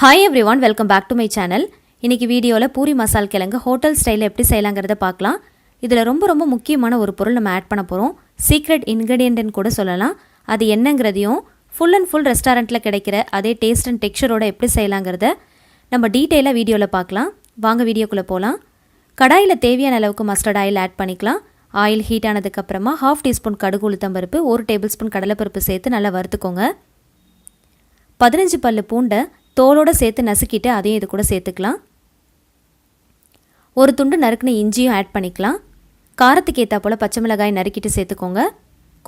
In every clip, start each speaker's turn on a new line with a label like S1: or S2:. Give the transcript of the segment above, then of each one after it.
S1: Hi everyone, welcome back to my channel. இன்னைக்கு வீடியோல பூரி மசால் கிழங்கு ஹோட்டல் ஸ்டைல்ல எப்படி செய்யலாம்ங்கறத பார்க்கலாம். இதுல ரொம்ப முக்கியமான ஒரு பொருள் நம்ம ஆட் பண்ண போறோம். சீக்ரெட் இன்கிரிடியன்ட்னு கூட சொல்லலாம். அது என்னங்கறதையும் ஃபுல் அண்ட் ஃபுல் ரெஸ்டாரன்ட்ல கிடைக்கிற அதே டேஸ்ட் அண்ட் டெக்ஸ்சரோட எப்படி செய்யலாம்ங்கறத நம்ம டீடைலா வீடியோல பார்க்கலாம். வாங்க வீடியோக்குள்ள போலாம். கடாயில தேவையான அளவுக்கு மஸ்டர்ட் ஆயில் ஆட் பண்ணிக்கலாம். ஆயில் ஹீட் ஆனதுக்கு அப்புறமா 1/2 டீஸ்பூன் கடுகு உளுத்தம் பருப்பு, 1 டேபிள்ஸ்பூன் கடலைப்பருப்பு சேர்த்து நல்லா வறுத்துக்கோங்க. 15 பல்லு பூண்டை தோலோட சேர்த்து நசுக்கிட்டு அதையும் இது கூட சேர்த்துக்கலாம். ஒரு துண்டு நறுக்குன இஞ்சியும் ஆட் பண்ணிக்கலாம். காரத்துக்கு ஏற்றா போல் பச்சை மிளகாய் நறுக்கிட்டு சேர்த்துக்கோங்க.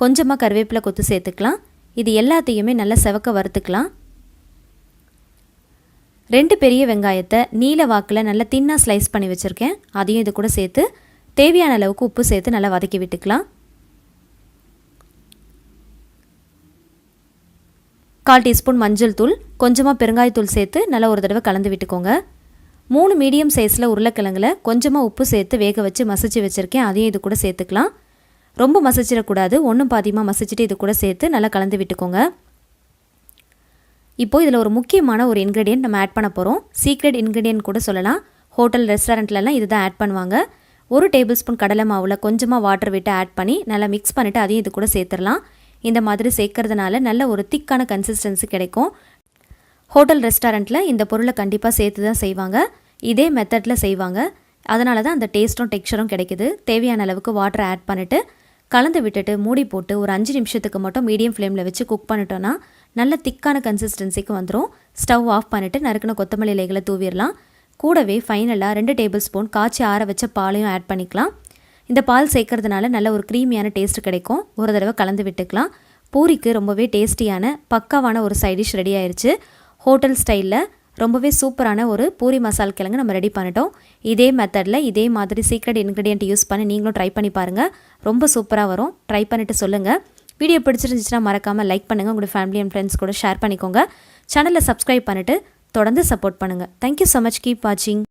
S1: கொஞ்சமாக கருவேப்பிலை கொத்து சேர்த்துக்கலாம். இது எல்லாத்தையுமே நல்லா செவக்க வறுத்துக்கலாம். 2 பெரிய வெங்காயத்தை நீல வாக்கில் நல்லா தின்னாக ஸ்லைஸ் பண்ணி வச்சுருக்கேன். அதையும் இது கூட சேர்த்து தேவையான அளவுக்கு உப்பு சேர்த்து நல்லா வதக்கி விட்டுக்கலாம். 1/4 டீஸ்பூன் மஞ்சள் தூள், கொஞ்சமாக பெருங்காயத்தூள் சேர்த்து நல்லா ஒரு தடவை கலந்து விட்டுக்கோங்க. 3 மீடியம் சைஸில் உருளைக்கிழங்குல கொஞ்சமாக உப்பு சேர்த்து வேக வச்சு மசிச்சு வச்சுருக்கேன். அதையும் இது கூட சேர்த்துக்கலாம். ரொம்ப மசிச்சிடக்கூடாது, ஒன்றும் பாதியமாக மசிச்சுட்டு இது கூட சேர்த்து நல்லா கலந்து விட்டுக்கோங்க. இப்போது இதில் ஒரு முக்கியமான ஒரு இன்க்ரீடியன்ட் நம்ம ஆட் பண்ண போகிறோம். சீக்ரெட் இன்க்ரீடியன்ட் கூட சொல்லலாம். ஹோட்டல் ரெஸ்டாரண்ட்லலாம் இது தான் ஆட் பண்ணுவாங்க. 1 டேபிள் ஸ்பூன் கடலை மாவில் கொஞ்சமாக வாட்டர் விட்டு ஆட் பண்ணி நல்லா மிக்ஸ் பண்ணிவிட்டு அதையும் இது கூட சேர்த்துடலாம். இந்த மாதிரி சேர்க்கறதுனால நல்ல ஒரு திக்கான கன்சிஸ்டன்சி கிடைக்கும். ஹோட்டல் ரெஸ்டாரண்ட்டில் இந்த பொருளை கண்டிப்பாக சேர்த்து தான் செய்வாங்க. இதே மெத்தடில் செய்வாங்க. அதனால தான் அந்த டேஸ்ட்டும் டெக்ஸ்சரும் கிடைக்குது. தேவையான அளவுக்கு வாட்டர் ஆட் பண்ணிவிட்டு கலந்து விட்டுட்டு மூடி போட்டு ஒரு 5 நிமிஷத்துக்கு மட்டும் மீடியம் ஃப்ளேமில் வச்சு குக் பண்ணிட்டோன்னா நல்ல திக்கான கன்சிஸ்டன்சிக்கு வந்துடும். ஸ்டவ் ஆஃப் பண்ணிவிட்டு நறுக்கின கொத்தமல்லி இலைகளை தூவிடலாம். கூடவே ஃபைனலாக 2 டேபிள் ஸ்பூன் காய்ச்சி ஆற வச்ச பாலையும் ஆட் பண்ணிக்கலாம். இந்த பால் சேர்க்கறதுனால நல்ல ஒரு க்ரீமியான டேஸ்ட் கிடைக்கும். ஒரு தடவை கலந்து விட்டுக்கலாம். பூரிக்கு ரொம்பவே டேஸ்டியான பக்காவான ஒரு சைட் டிஷ் ரெடி ஆயிடுச்சு. ஹோட்டல் ஸ்டைலில் ரொம்பவே சூப்பரான ஒரு பூரி மசால் கிழங்கு நம்ம ரெடி பண்ணிட்டோம். இதே மெத்தடில் இதே மாதிரி சீக்ரெட் இன்க்ரீடியன்ட் யூஸ் பண்ணி நீங்களும் ட்ரை பண்ணி பாருங்கள். ரொம்ப சூப்பராக வரும். ட்ரை பண்ணிவிட்டு சொல்லுங்கள். வீடியோ பிடிச்சிருந்துச்சுன்னா மறக்காமல் லைக் பண்ணுங்கள். உங்களோட ஃபேமிலி அண்ட் ஃப்ரெண்ட்ஸ் கூட ஷேர் பண்ணிக்கோங்க. சேனலை சப்ஸ்கிரைப் பண்ணிவிட்டு தொடர்ந்து சப்போர்ட் பண்ணுங்கள். Thank you so much. கீப் வாட்சிங்.